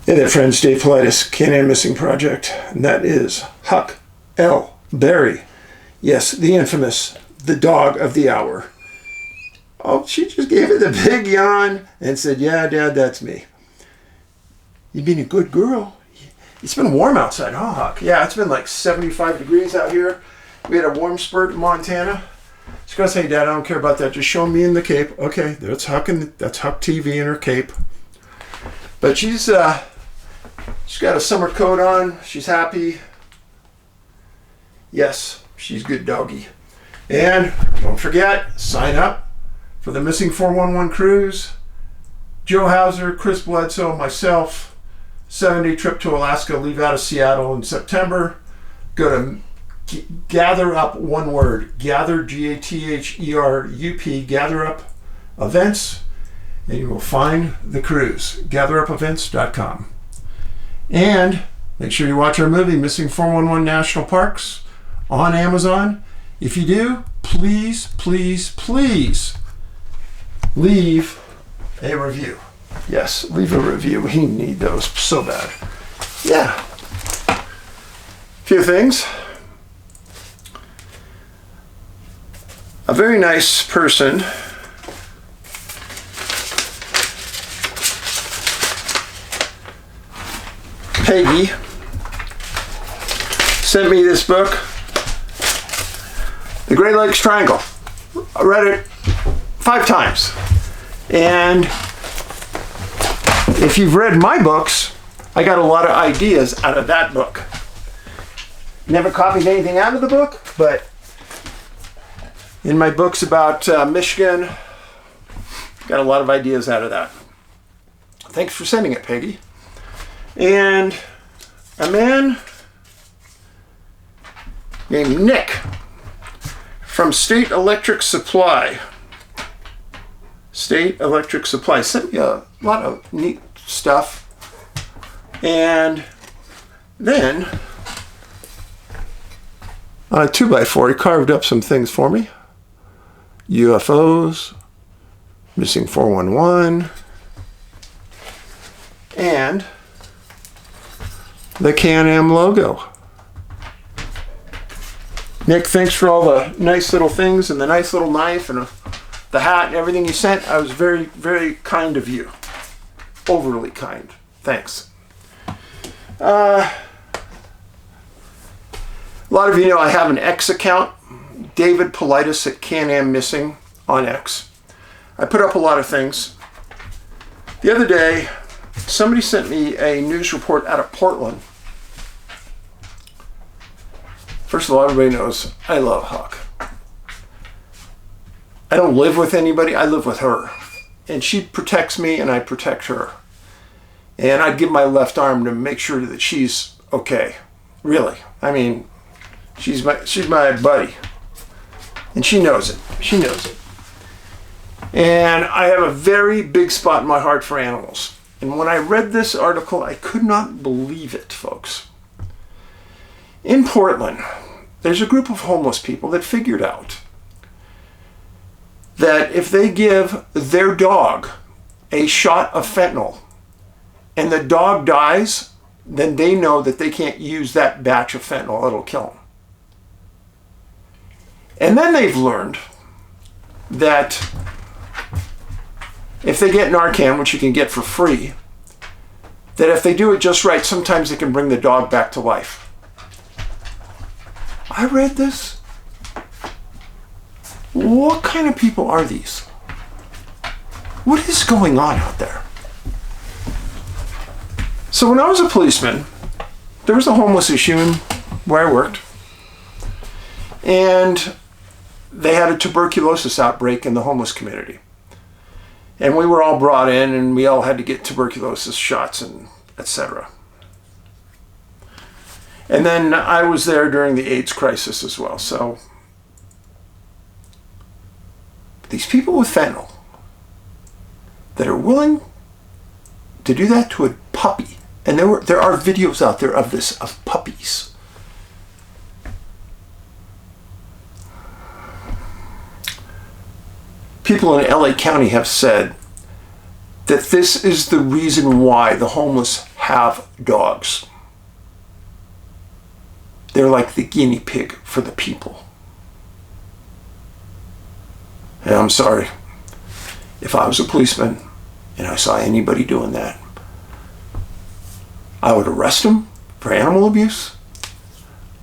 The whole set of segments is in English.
Hey there, friends. Dave Paulides, CanAm Missing Project, and that is Huck L. Berry. Yes, the infamous, the dog of the hour. Oh, she just gave it a big yawn and said, "Yeah, Dad, that's me. You've been a good girl. It's been warm outside, huh, Huck?" "Yeah, it's been like 75 degrees out here. We had a warm spurt in Montana." She's going to say, "Dad, I don't care about that. Just show me in the cape." Okay, that's Huck TV in her cape. But she's got a summer coat on. She's happy. Yes, she's good doggy. And don't forget, sign up for the Missing 411 cruise. Joe Hauser, Chris Bledsoe, myself, 7-day trip to Alaska, leave out of Seattle in September. Go to Gather Up, one word, Gather, GATHERUP, Gather Up events, and you will find the cruise, gatherupevents.com. And make sure you watch our movie, Missing 411 National Parks, on Amazon. If you do, please, please, please leave a review. Yes, leave a review. We need those so bad. Yeah. A few things. A very nice person Peggy sent me this book, The Great Lakes Triangle. I read it 5 times. And if you've read my books, I got a lot of ideas out of that book. Never copied anything out of the book, but in my books about Michigan, got a lot of ideas out of that. Thanks for sending it, Peggy. And a man named Nick from State Electric Supply. State Electric Supply sent me a lot of neat stuff. And then on a 2x4, he carved up some things for me. UFOs, Missing 411, and the CanAm logo. Nick, thanks for all the nice little things and the nice little knife and the hat and everything you sent. I was very, very kind of you. Overly kind. Thanks. A lot of you know I have an X account, David Paulides at CanAm Missing on X. I put up a lot of things. The other day, somebody sent me a news report out of Portland. First of all, everybody knows I love Huck. I don't live with anybody, I live with her. And she protects me and I protect her. And I'd give my left arm to make sure that she's okay. Really. I mean, she's my buddy. And she knows it. She knows it. And I have a very big spot in my heart for animals. And when I read this article, I could not believe it, folks. In Portland, there's a group of homeless people that figured out that if they give their dog a shot of fentanyl and the dog dies, then they know that they can't use that batch of fentanyl, it'll kill them. And then they've learned that if they get Narcan, which you can get for free, that if they do it just right, sometimes they can bring the dog back to life. I read this. What kind of people are these? What is going on out there? So when I was a policeman, there was a homeless issue in where I worked. And they had a tuberculosis outbreak in the homeless community. And we were all brought in and we all had to get tuberculosis shots and etc. And then I was there during the AIDS crisis as well. So these people with fentanyl that are willing to do that to a puppy, and there are videos out there of this, of puppies. People in LA County have said that this is the reason why the homeless have dogs. They're like the guinea pig for the people. And I'm sorry, if I was a policeman and I saw anybody doing that, I would arrest them for animal abuse.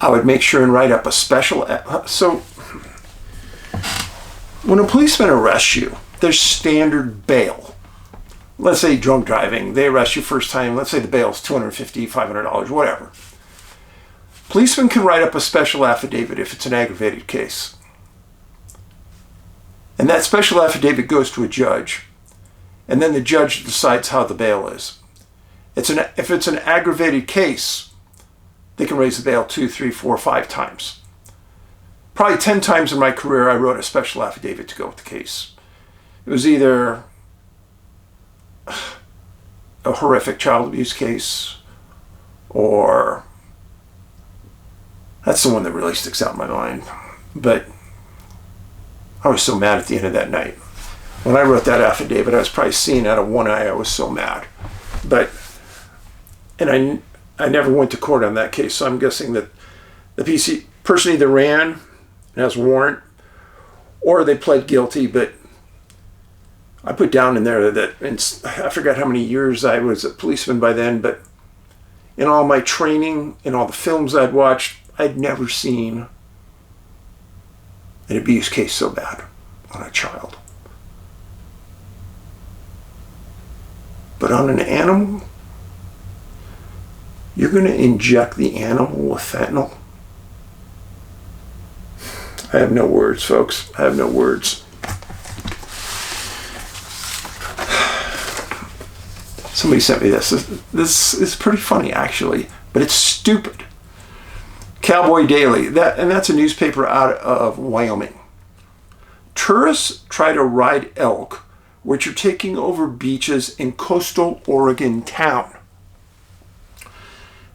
I would make sure and write up a special... So, when a policeman arrests you, there's standard bail. Let's say drunk driving, they arrest you first time, let's say the bail's $250, $500, whatever. Policemen can write up a special affidavit if it's an aggravated case. And that special affidavit goes to a judge, and then the judge decides how the bail is. If it's an aggravated case, they can raise the bail 2, 3, 4, 5 times. Probably 10 times in my career, I wrote a special affidavit to go with the case. It was either a horrific child abuse case, or that's the one that really sticks out in my mind. But I was so mad at the end of that night. When I wrote that affidavit, I was probably seeing out of one eye. I was so mad. And I never went to court on that case, so I'm guessing that the person either ran and has a warrant, or they pled guilty. But I put down in there that, and I forgot how many years I was a policeman by then, but in all my training, in all the films I'd watched, I'd never seen an abuse case so bad on a child. But on an animal, you're going to inject the animal with fentanyl? I have no words, folks. I have no words. Somebody sent me this. This is pretty funny, actually, but it's stupid. Cowboy Daily, that's a newspaper out of Wyoming. Tourists try to ride elk, which are taking over beaches in coastal Oregon town.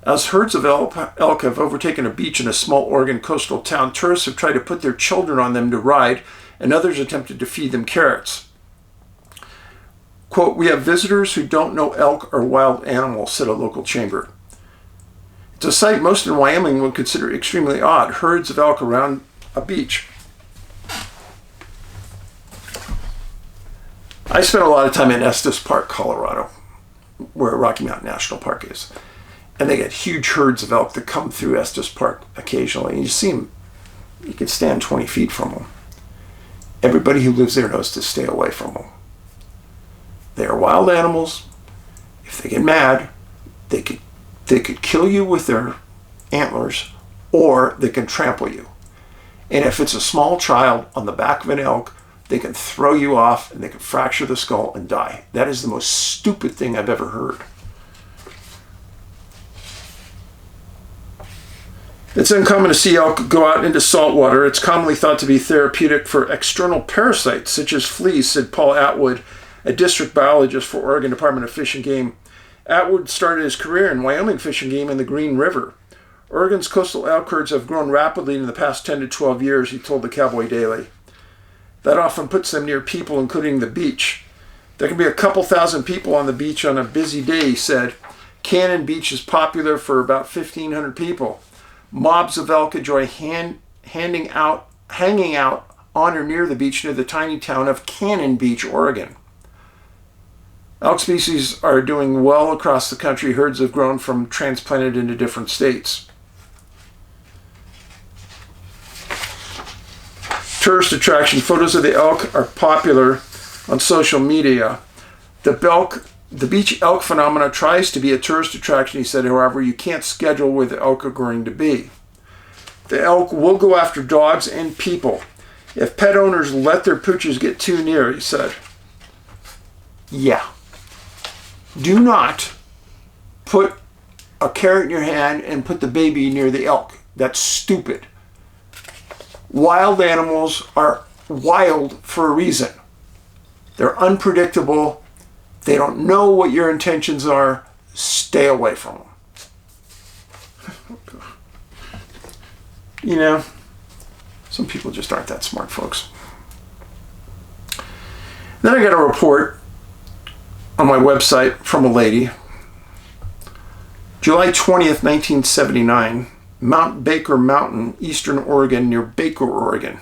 As herds of elk have overtaken a beach in a small Oregon coastal town, tourists have tried to put their children on them to ride, and others attempted to feed them carrots. Quote, "We have visitors who don't know elk are wild animals," said a local chamber. It's a sight most in Wyoming would consider extremely odd. Herds of elk around a beach. I spent a lot of time in Estes Park, Colorado, where Rocky Mountain National Park is. And they get huge herds of elk that come through Estes Park occasionally. And you see them, you can stand 20 feet from them. Everybody who lives there knows to stay away from them. They are wild animals. If they get mad, they could kill you with their antlers, or they can trample you. And if it's a small child on the back of an elk, they can throw you off and they can fracture the skull and die. That is the most stupid thing I've ever heard. It's uncommon to see elk go out into salt water. It's commonly thought to be therapeutic for external parasites, such as fleas, said Paul Atwood, a district biologist for Oregon Department of Fish and Game. Atwood started his career in Wyoming Fish and Game in the Green River. Oregon's coastal elk herds have grown rapidly in the past 10 to 12 years, he told the Cowboy Daily. That often puts them near people, including the beach. There can be a couple thousand people on the beach on a busy day, he said. CanAm Beach is popular for about 1,500 people. Mobs of elk enjoy hanging out on or near the beach near the tiny town of CanAm Beach, Oregon. Elk species are doing well across the country. Herds have grown from transplanted into different states. Tourist attraction. Photos of the elk are popular on social media. The beach elk phenomena tries to be a tourist attraction, he said. However, you can't schedule where the elk are going to be. The elk will go after dogs and people if pet owners let their pooches get too near, he said. Yeah. Do not put a carrot in your hand and put the baby near the elk. That's stupid. Wild animals are wild for a reason. They're unpredictable. They don't know what your intentions are. Stay away from them. You know, some people just aren't that smart, folks. Then I got a report on my website from a lady July 20th, 1979, Mount Baker Mountain, Eastern Oregon, near Baker, Oregon.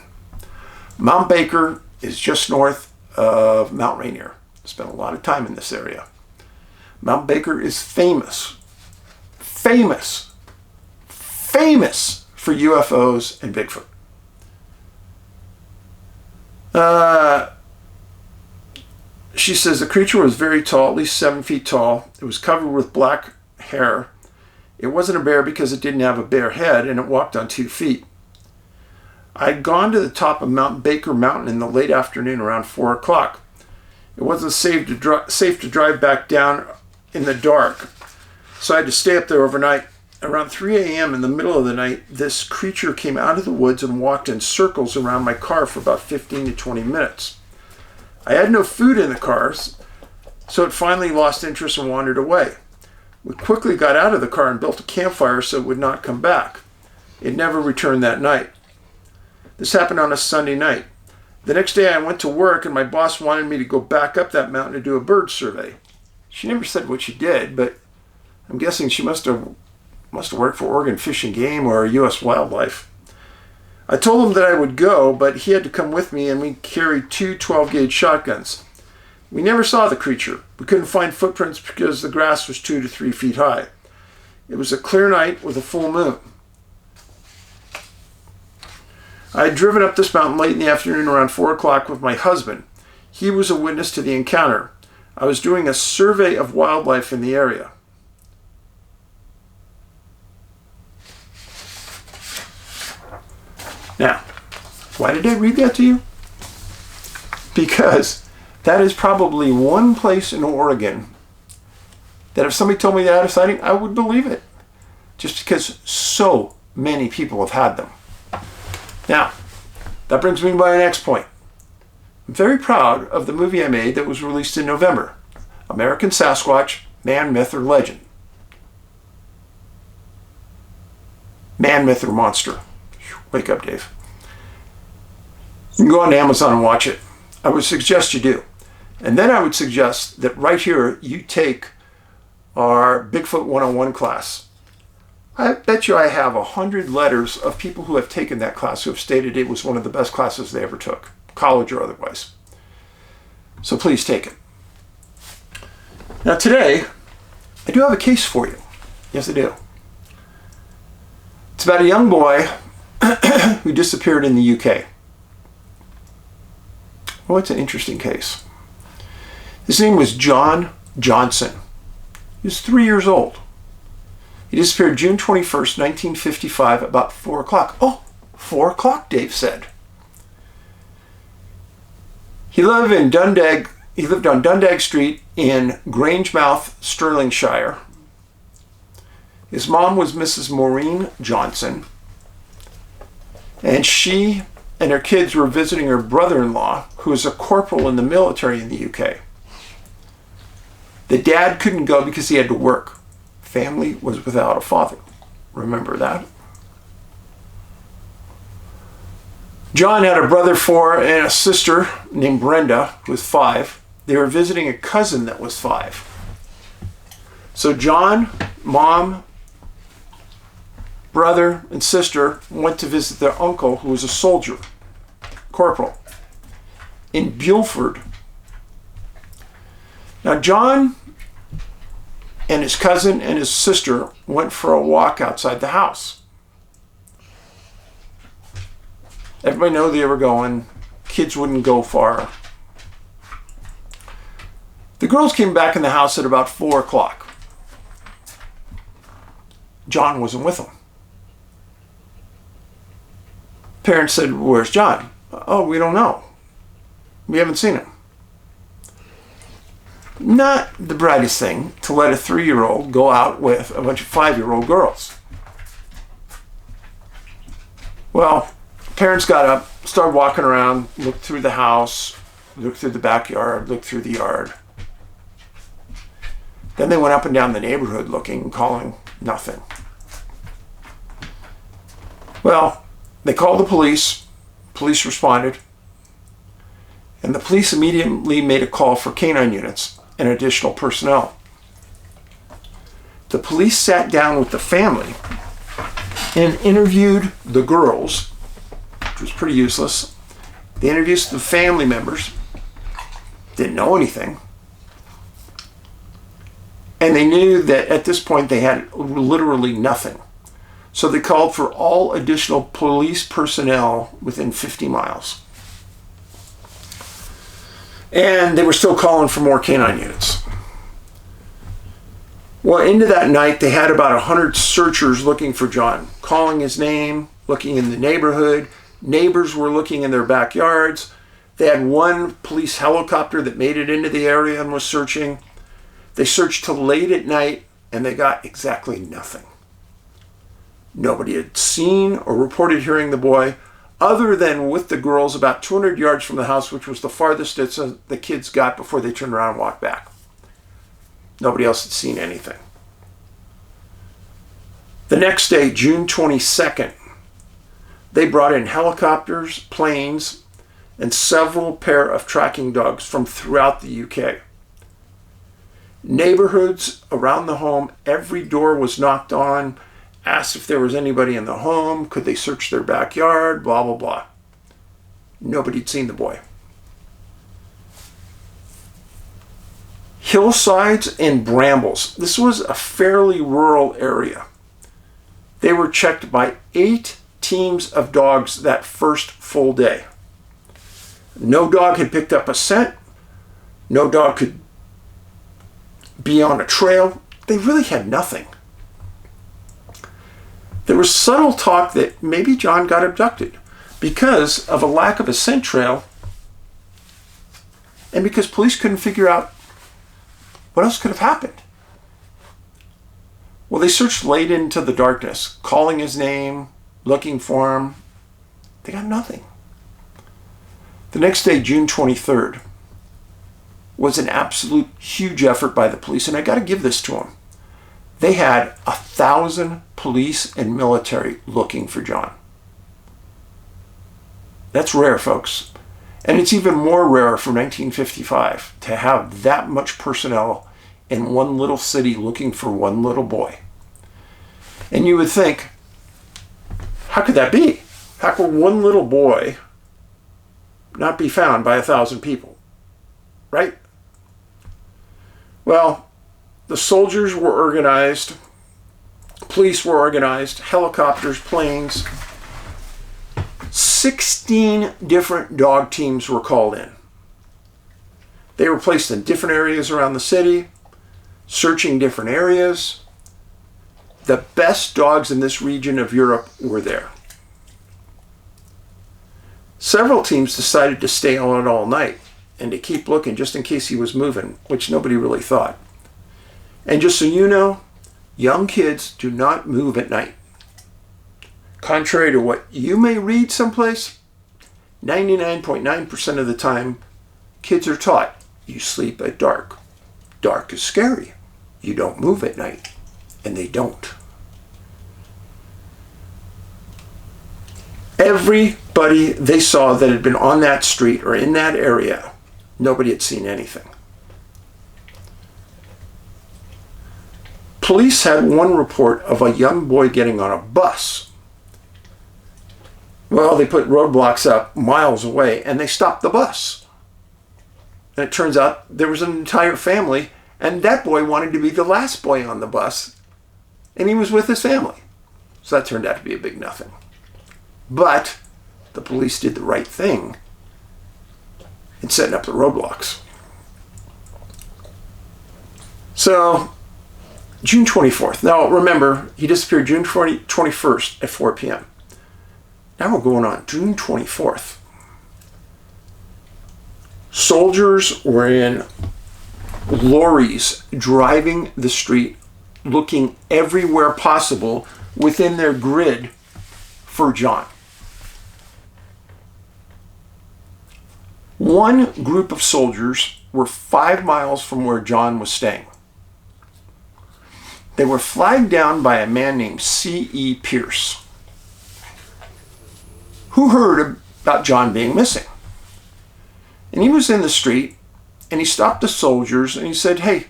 Mount Baker is just north of Mount Rainier. Spent a lot of time in this area. Mount Baker is famous for UFOs and Bigfoot. She says the creature was very tall, at least 7 feet tall. It was covered with black hair. It wasn't a bear because it didn't have a bear head, and it walked on 2 feet. I'd gone to the top of Mount Baker Mountain in the late afternoon around 4 o'clock. It wasn't safe to drive back down in the dark, so I had to stay up there overnight. Around 3 a.m. in the middle of the night, this creature came out of the woods and walked in circles around my car for about 15 to 20 minutes. I had no food in the cars, so it finally lost interest and wandered away. We quickly got out of the car and built a campfire so it would not come back. It never returned that night. This happened on a Sunday night. The next day I went to work and my boss wanted me to go back up that mountain to do a bird survey. She never said what she did, but I'm guessing she must have worked for Oregon Fish and Game or U.S. Wildlife. I told him that I would go, but he had to come with me, and we carried 2 12-gauge shotguns. We never saw the creature. We couldn't find footprints because the grass was 2 to 3 feet high. It was a clear night with a full moon. I had driven up this mountain late in the afternoon around 4 o'clock with my husband. He was a witness to the encounter. I was doing a survey of wildlife in the area. Now, why did I read that to you? Because that is probably one place in Oregon that if somebody told me they had a sighting, I would believe it. Just because so many people have had them. Now, that brings me to my next point. I'm very proud of the movie I made that was released in November. American Sasquatch, Man, Myth, or Legend. Man, Myth, or Monster. Wake up, Dave. You can go on Amazon and watch it. I would suggest you do. And then I would suggest that right here you take our Bigfoot 101 class. I bet you I have 100 letters of people who have taken that class who have stated it was one of the best classes they ever took, college or otherwise. So please take it. Now today, I do have a case for you. Yes, I do. It's about a young boy who disappeared in the UK. Well, it's an interesting case. His name was John Johnson. He was 3 years old. He disappeared June 21st, 1955, about 4 o'clock. Oh, 4 o'clock, Dave said. He lived on Dundag Street in Grangemouth, Stirlingshire. His mom was Mrs. Maureen Johnson, and she and her kids were visiting her brother-in-law, who was a corporal in the military in the UK. The dad couldn't go because he had to work. Family was without a father. Remember that? John had a brother 4 and a sister named Brenda, who was 5. They were visiting a cousin that was 5. So John, mom, brother, and sister went to visit their uncle, who was a soldier, corporal, in Bulford. Now John and his cousin and his sister went for a walk outside the house. Everybody knew they were going. Kids wouldn't go far. The girls came back in the house at about 4 o'clock. John wasn't with them. Parents said, "Where's John?" "Oh, we don't know. We haven't seen him." Not the brightest thing to let a 3-year-old go out with a bunch of 5-year-old girls. Well, parents got up, started walking around, looked through the house, looked through the backyard, looked through the yard. Then they went up and down the neighborhood looking, calling, nothing. Well, they called the police. Police responded. And the police immediately made a call for canine units and additional personnel. the police sat down with the family and interviewed the girls, which was pretty useless. They interviewed the family members, didn't know anything. And they knew that at this point they had literally nothing. So they called for all additional police personnel within 50 miles. And they were still calling for more canine units. Well, into that night, they had about 100 searchers looking for John, calling his name, looking in the neighborhood. Neighbors were looking in their backyards. They had one police helicopter that made it into the area and was searching. They searched till late at night, and they got exactly nothing. Nobody had seen or reported hearing the boy, other than with the girls about 200 yards from the house, which was the farthest the kids got before they turned around and walked back. Nobody else had seen anything. The next day, June 22nd, they brought in helicopters, planes, and several pair of tracking dogs from throughout the UK. Neighborhoods around the home, every door was knocked on, asked if there was anybody in the home, could they search their backyard, blah, blah, blah. Nobody had seen the boy. Hillsides and brambles. This was a fairly rural area. They were checked by 8 teams of dogs that first full day. No dog had picked up a scent. No dog could be on a trail. They really had nothing. There was subtle talk that maybe John got abducted because of a lack of a scent trail and because police couldn't figure out what else could have happened. Well, they searched late into the darkness, calling his name, looking for him. They got nothing. The next day, June 23rd, was an absolute huge effort by the police, and I got to give this to them. They had 1,000 police and military looking for John. That's rare, folks. And it's even more rare for 1955 to have that much personnel in one little city looking for one little boy. And you would think, how could that be? How could one little boy not be found by 1,000 people? Right? Well, the soldiers were organized, police were organized, helicopters, planes. 16 different dog teams were called in. They were placed in different areas around the city, searching different areas. The best dogs in this region of Europe were there. Several teams decided to stay on it all night and to keep looking just in case he was moving, which nobody really thought. And just so you know, young kids do not move at night. Contrary to what you may read someplace, 99.9% of the time, kids are taught you sleep at dark. Dark is scary. You don't move at night. And they don't. Everybody they saw that had been on that street or in that area, nobody had seen anything. Police had one report of a young boy getting on a bus. Well, they put roadblocks up miles away and they stopped the bus. And it turns out there was an entire family, and that boy wanted to be the last boy on the bus, and he was with his family. So that turned out to be a big nothing. But the police did the right thing in setting up the roadblocks. So, June 24th. Now, remember, he disappeared June 21st at 4 p.m. Now we're going on June 24th. Soldiers were in lorries driving the street, looking everywhere possible within their grid for John. One group of soldiers were 5 miles from where John was staying. They were flagged down by a man named C.E. Pierce, who heard about John being missing. And he was in the street, and he stopped the soldiers, and he said, "Hey,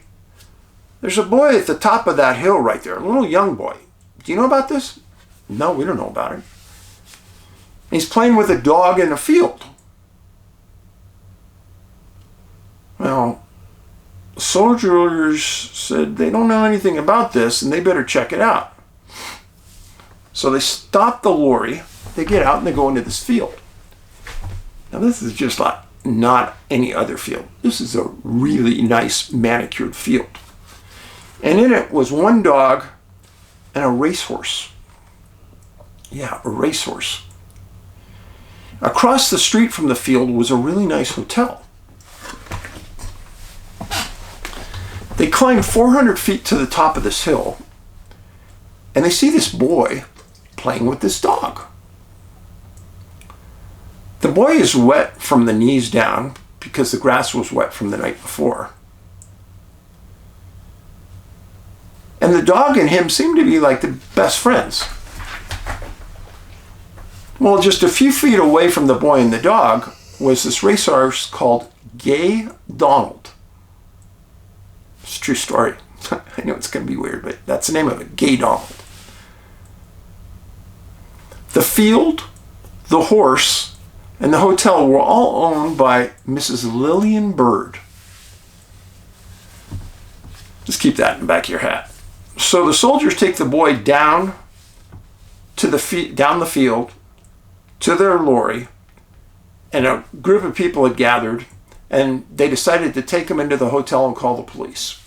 There's a boy at the top of that hill right there, a little young boy. Do you know about this? No, we don't know about it. He's playing with a dog in a field. Well, soldiers said they don't know anything about this and they better check it out. So they stop the lorry, they get out and they go into this field. Now this is just like not any other field. This is a really nice manicured field. And in it was one dog and a racehorse. Yeah, a racehorse. Across the street from the field was a really nice hotel. They climb 400 feet to the top of this hill, and they see this boy playing with this dog. The boy is wet from the knees down because the grass was wet from the night before. And the dog and him seem to be like the best friends. Well, just a few feet away from the boy and the dog was this racehorse called Gay Donald. It's a true story. I know it's going to be weird, but that's the name of it, Gay Donald. The field, the horse, and the hotel were all owned by Mrs. Lillian Bird. Just keep that in the back of your hat. So the soldiers take the boy down to down the field to their lorry, and a group of people had gathered, and they decided to take him into the hotel and call the police.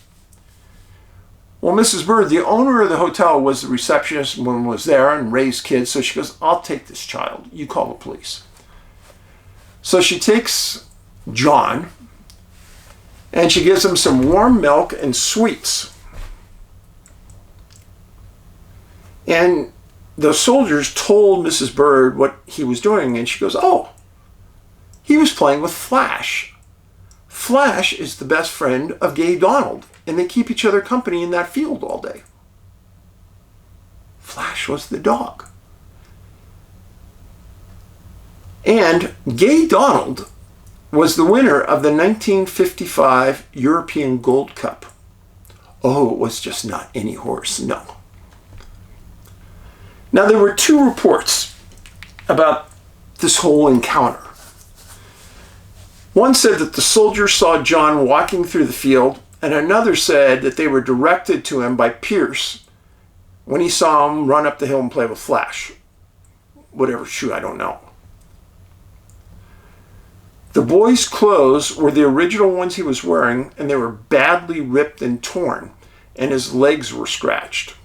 Well, Mrs. Bird, the owner of the hotel, was the receptionist and was there and raised kids, so she goes, I'll take this child. You call the police. So she takes John, and she gives him some warm milk and sweets. And the soldiers told Mrs. Bird what he was doing, and she goes, oh, he was playing with Flash. Flash is the best friend of Gay Donald, and they keep each other company in that field all day. Flash was the dog. And Gay Donald was the winner of the 1955 European Gold Cup. Oh, it was just not any horse, no. Now, there were two reports about this whole encounter. One said that the soldiers saw John walking through the field, and another said that they were directed to him by Pierce when he saw him run up the hill and play with Flash. Whatever's true, I don't know. The boy's clothes were the original ones he was wearing, and they were badly ripped and torn, and his legs were scratched.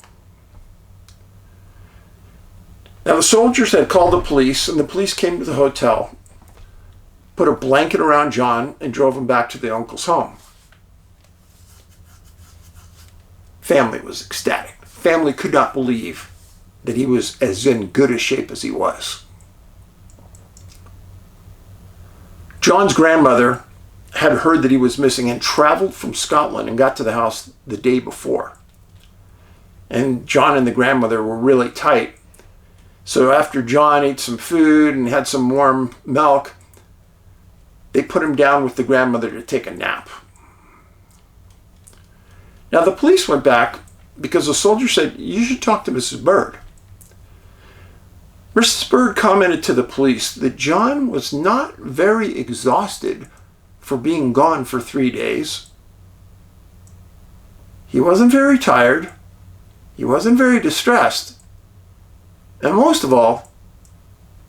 Now, the soldiers had called the police, and the police came to the hotel, put a blanket around John, and drove him back to the uncle's home. Family was ecstatic. Family could not believe that he was as in good a shape as he was. John's grandmother had heard that he was missing and traveled from Scotland and got to the house the day before. And John and the grandmother were really tight. So after John ate some food and had some warm milk, they put him down with the grandmother to take a nap. Now the police went back because the soldier said, you should talk to Mrs. Bird. Mrs. Bird commented to the police that John was not very exhausted for being gone for 3 days. He wasn't very tired. He wasn't very distressed. And most of all,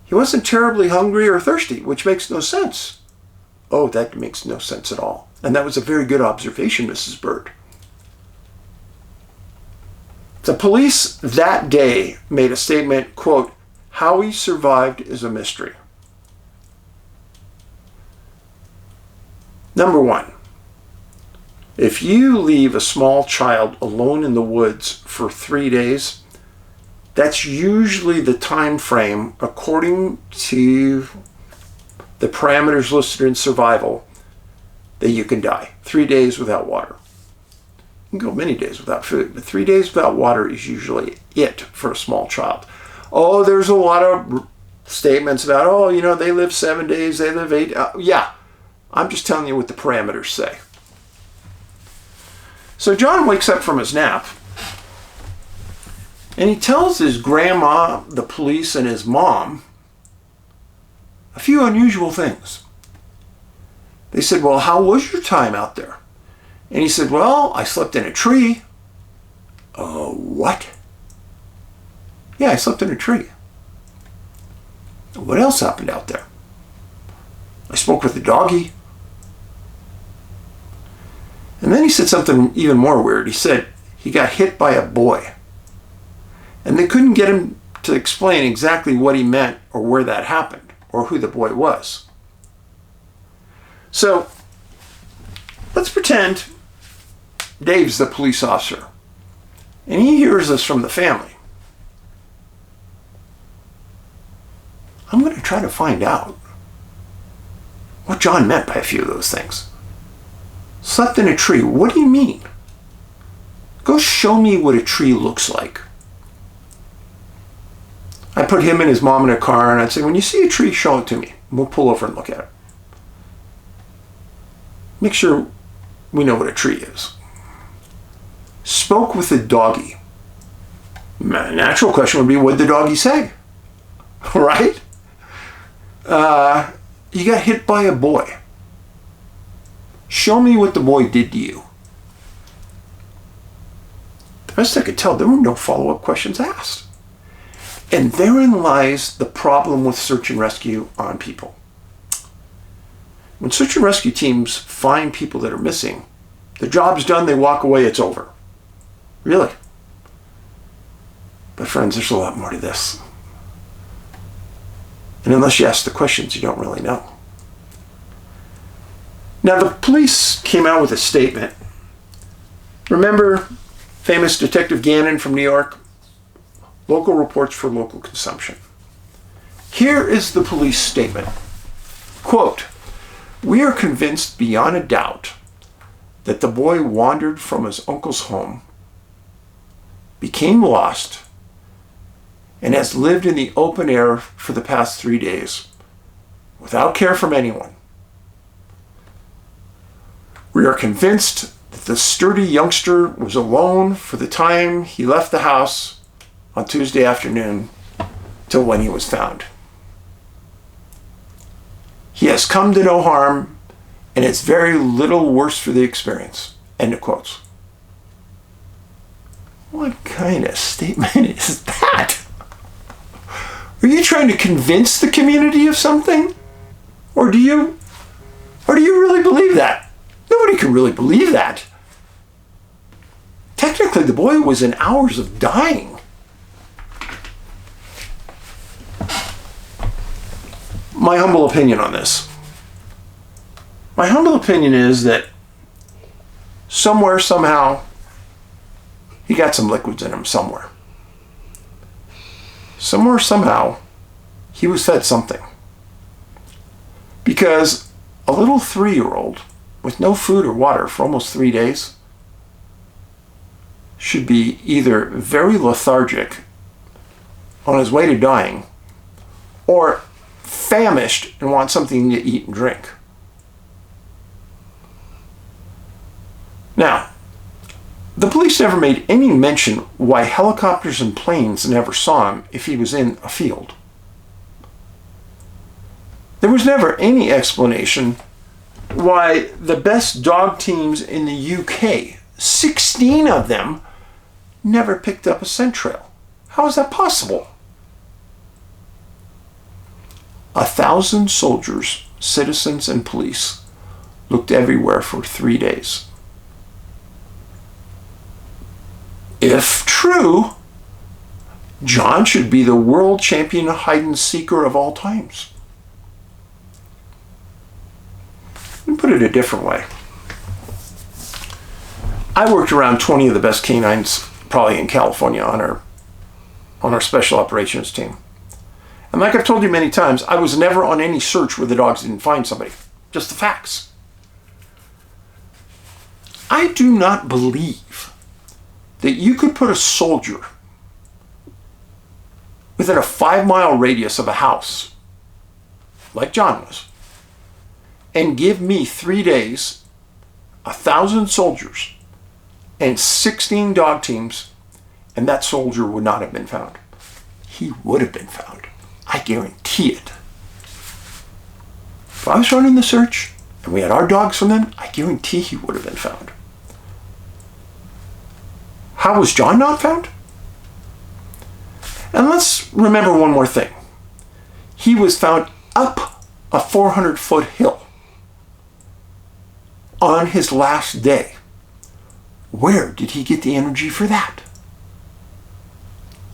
he wasn't terribly hungry or thirsty, which makes no sense. Oh, that makes no sense at all. And that was a very good observation, Mrs. Bird. The police that day made a statement, quote, how he survived is a mystery. Number one, if you leave a small child alone in the woods for 3 days, that's usually the time frame, according to the parameters listed in survival, that you can die. 3 days without water. You can go many days without food, but 3 days without water is usually it for a small child. Oh, there's a lot of statements about, oh, you know, they live 7 days, they live 8. Yeah, I'm just telling you what the parameters say. So John wakes up from his nap, and he tells his grandma, the police, and his mom a few unusual things. They said, well, how was your time out there? And he said, well, I slept in a tree. What? Yeah, I slept in a tree. What else happened out there? I spoke with the doggy. And then he said something even more weird. He said he got hit by a boy. And they couldn't get him to explain exactly what he meant or where that happened or who the boy was. So let's pretend Dave's the police officer and he hears this from the family. I'm going to try to find out what John meant by a few of those things. Slept in a tree. What do you mean? Go show me what a tree looks like. I put him and his mom in a car and I'd say, when you see a tree, show it to me. We'll pull over and look at it. Make sure we know what a tree is. Spoke with the doggy. My natural question would be, what did the doggy say? Right? You got hit by a boy. Show me what the boy did to you. The best I could tell, there were no follow-up questions asked. And therein lies the problem with search and rescue on people. When search and rescue teams find people that are missing, the job's done, they walk away, it's over. Really. But friends, there's a lot more to this. And unless you ask the questions, you don't really know. Now, the police came out with a statement. Remember famous Detective Gannon from New York? Local reports for local consumption. Here is the police statement. Quote, we are convinced beyond a doubt that the boy wandered from his uncle's home, became lost, and has lived in the open air for the past 3 days without care from anyone. We are convinced that the sturdy youngster was alone for the time he left the house on Tuesday afternoon till when he was found. He has come to no harm, and it's very little worse for the experience. End of quotes. What kind of statement is that? Are you trying to convince the community of something? Or do you really believe that? Nobody can really believe that. Technically, the boy was in hours of dying. My humble opinion on this. My humble opinion is that somewhere, somehow, he got some liquids in him somewhere. Somewhere, somehow, he was fed something. Because a little 3-year-old with no food or water for almost 3 days should be either very lethargic on his way to dying or famished and want something to eat and drink. Now, the police never made any mention why helicopters and planes never saw him if he was in a field. There was never any explanation why the best dog teams in the UK, 16 of them, never picked up a scent trail. How is that possible? 1,000 soldiers, citizens, and police looked everywhere for 3 days. If true, John should be the world champion hide-and-seeker of all times. Let me put it a different way. I worked around 20 of the best canines probably in California on our special operations team. And like I've told you many times, I was never on any search where the dogs didn't find somebody. Just the facts. I do not believe that you could put a soldier within a 5-mile radius of a house, like John was, and give me 3 days, 1,000 soldiers, and 16 dog teams, and that soldier would not have been found. He would have been found. I guarantee it. If I was running the search and we had our dogs from them, I guarantee he would have been found. How was John not found? And let's remember one more thing. He was found up a 400-foot hill on his last day. Where did he get the energy for that?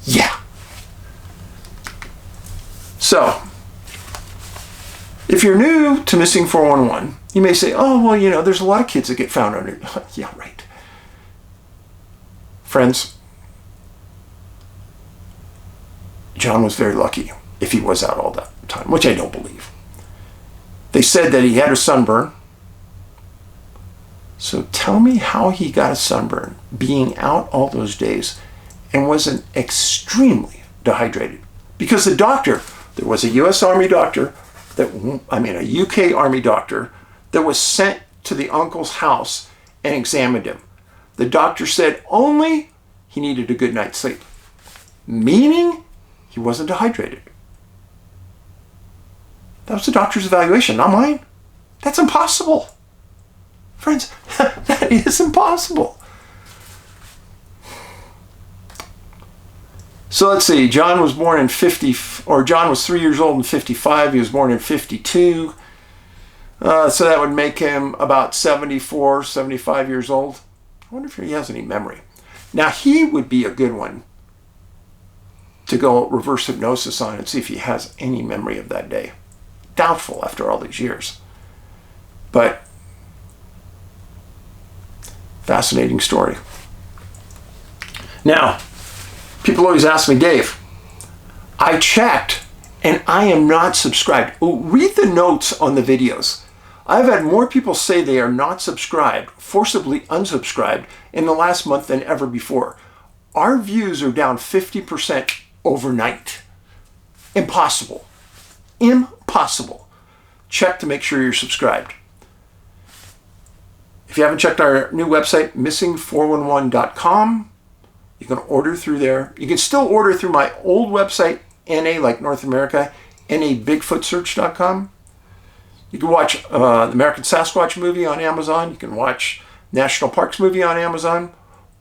Yeah. So, if you're new to Missing 411, you may say, oh, well, you know, there's a lot of kids that get found under. Yeah, right. Friends, John was very lucky if he was out all that time, which I don't believe. They said that he had a sunburn. So tell me how he got a sunburn being out all those days and wasn't extremely dehydrated. Because the doctor, there was a U.S. Army doctor, a UK Army doctor that was sent to the uncle's house and examined him. The doctor said only he needed a good night's sleep, meaning he wasn't dehydrated. That was the doctor's evaluation, not mine. That's impossible. Friends, that is impossible. So let's see, John was 3 years old in 55. He was born in 52. So that would make him about 74, 75 years old. I wonder if he has any memory. Now, he would be a good one to go reverse hypnosis on and see if he has any memory of that day. Doubtful after all these years. But fascinating story. Now, people always ask me, Dave, I checked and I am not subscribed. Oh, read the notes on the videos. I've had more people say they are not subscribed, forcibly unsubscribed, in the last month than ever before. Our views are down 50% overnight. Impossible. Impossible. Check to make sure you're subscribed. If you haven't checked our new website, missing411.com, you can order through there. You can still order through my old website, NA like North America, NABigfootsearch.com. You can watch the American Sasquatch movie on Amazon. You can watch National Parks movie on Amazon.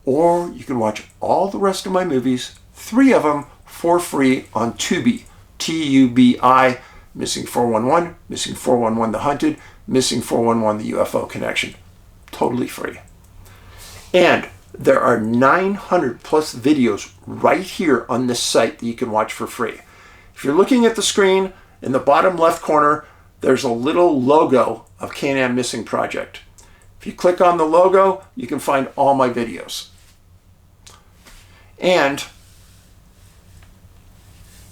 Or you can watch all the rest of my movies, 3 of them, for free on Tubi. Tubi, Missing 411, Missing 411 The Hunted, Missing 411 The UFO Connection. Totally free. And there are 900 plus videos right here on this site that you can watch for free. If you're looking at the screen, in the bottom left corner, there's a little logo of CanAm Missing Project. If you click on the logo, you can find all my videos. And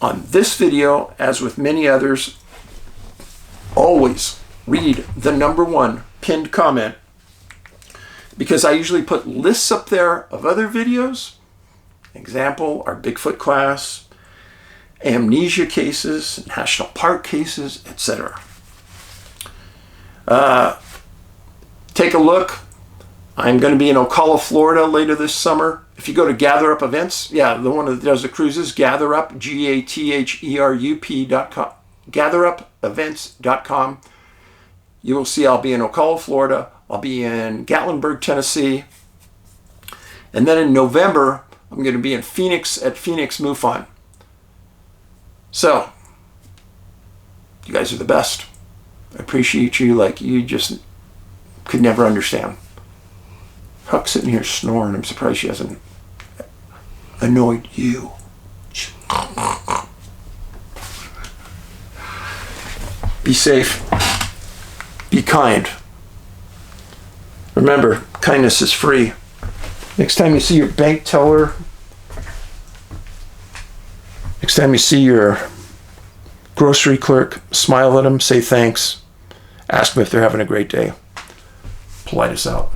on this video, as with many others, always read the #1 pinned comment, because I usually put lists up there of other videos. Example, our Bigfoot class, amnesia cases, national park cases, etc. Take a look. I'm going to be in Ocala, Florida later this summer. If you go to Gather Up Events, the one that does the cruises, Gather Up, GATHERUP.com, GatherUpEvents.com. You will see I'll be in Ocala, Florida. I'll be in Gatlinburg, Tennessee. And then in November, I'm going to be in Phoenix at Phoenix MUFON. So, you guys are the best. I appreciate you like you just could never understand. Huck's sitting here snoring. I'm surprised she hasn't annoyed you. Be safe. Be kind. Remember, kindness is free. Next time you see your bank teller, next time you see your grocery clerk, smile at them, say thanks, ask them if they're having a great day. Paulides out.